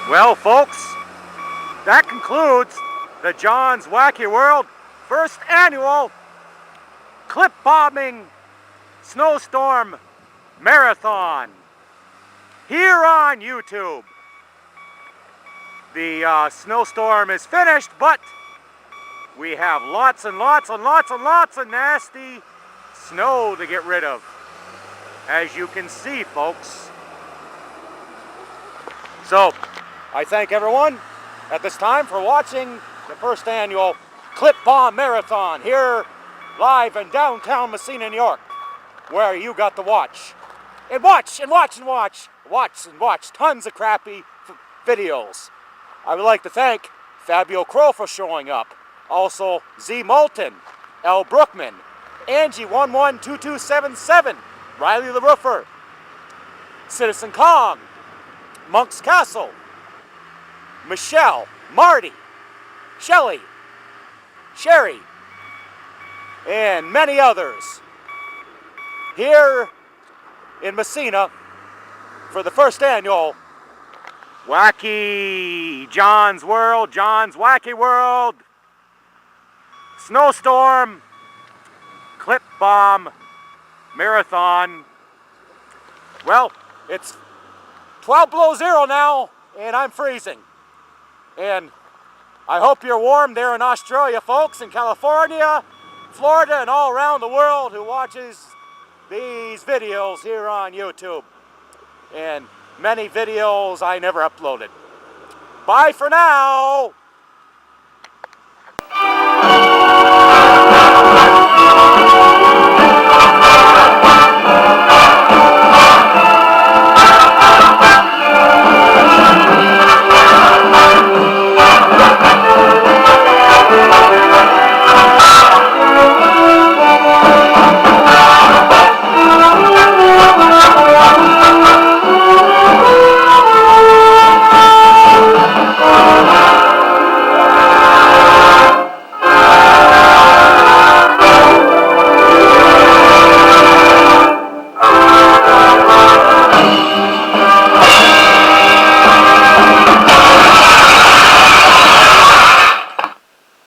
Well, folks, that concludes the John's Wacky World first annual clip bombing snowstorm marathon here on YouTube. The snowstorm is finished, but we have lots and lots and lots and lots of nasty snow to get rid of, as you can see, folks. So, I thank everyone at this time for watching the first annual Clip Bomb Marathon here live in downtown Messina, New York, where you got to watch. And watch and watch and watch, watch and watch tons of crappy videos. I would like to thank Fabio Crow for showing up. Also, Z Moulton, L. Brookman, Angie112277, Riley the Roofer, Citizen Kong, Monk's Castle, Michelle, Marty, Shelley, Sherry, and many others here in Messina for the first annual Wacky John's World, John's Wacky World Snowstorm Clip Bomb Marathon. Well, it's 12 below zero now, and I'm freezing. And I hope you're warm there in Australia, folks, in California, Florida, and all around the world who watches these videos here on YouTube. And many videos I never uploaded. Bye for now!